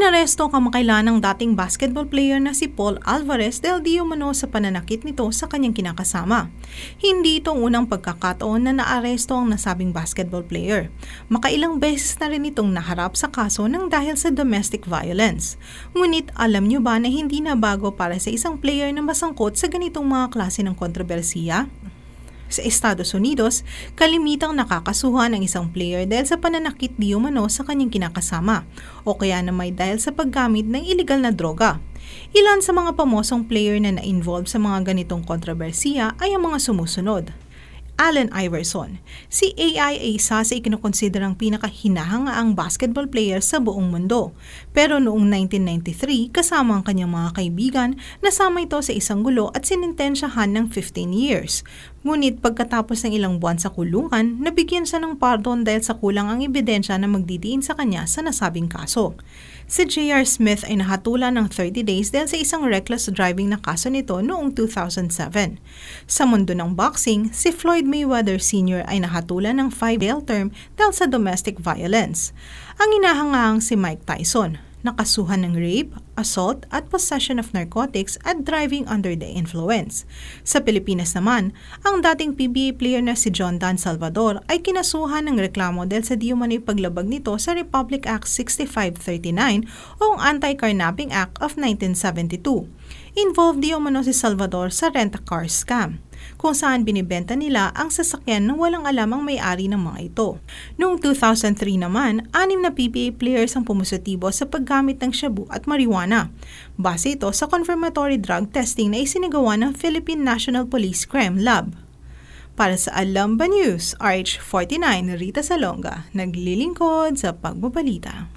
Inaresto kamakailan ng dating basketball player na si Paul Alvarez dahil di umano sa pananakit nito sa kanyang kinakasama. Hindi itong unang pagkakataon na naaresto ang nasabing basketball player. Makailang beses na rin itong naharap sa kaso ng dahil sa domestic violence. Ngunit alam niyo ba na hindi na bago para sa isang player na masangkot sa ganitong mga klase ng kontrobersiya? Sa Estados Unidos, kalimitang nakakasuhan ang isang player dahil sa pananakit di umano sa kanyang kinakasama o kaya na may dahil sa paggamit ng iligal na droga. Ilan sa mga pamosong player na na-involve sa mga ganitong kontrobersiya ay ang mga sumusunod. Allen Iverson. Si AI ay isa sa ikinukonsiderang pinakahinahangaang basketball player sa buong mundo. Pero noong 1993, kasama ang kanyang mga kaibigan, nasama ito sa isang gulo at sinintensyahan ng 15 years. Ngunit pagkatapos ng ilang buwan sa kulungan, nabigyan siya ng pardon dahil sa kulang ang ebidensya na magdidiin sa kanya sa nasabing kaso. Si J.R. Smith ay nahatulan ng 30 days dahil sa isang reckless driving na kaso nito noong 2007. Sa mundo ng boxing, si Floyd Mayweather Sr. ay nahatulan ng 5 jail term dahil sa domestic violence. Ang inahangaang si Mike Tyson, nakasuhan ng rape, assault at possession of narcotics at driving under the influence. Sa Pilipinas naman, ang dating PBA player na si John Dan Salvador ay kinasuhan ng reklamo dahil sa di umano'y paglabag nito sa Republic Act 6539 o ang Anti-Carnapping Act of 1972. Involved di umano si Salvador sa rent-a-car scam, kung saan binibenta nila ang sasakyan ng walang alam ang may-ari ng mga ito. Noong 2003 naman, 6 na PBA players ang pumusitibo sa paggamit ng shabu at marijuana. Base ito sa confirmatory drug testing na isinagawa ng Philippine National Police Crime Lab. Para sa Alam Ba News, RH49, Rita Salonga, naglilingkod sa Pagbabalita.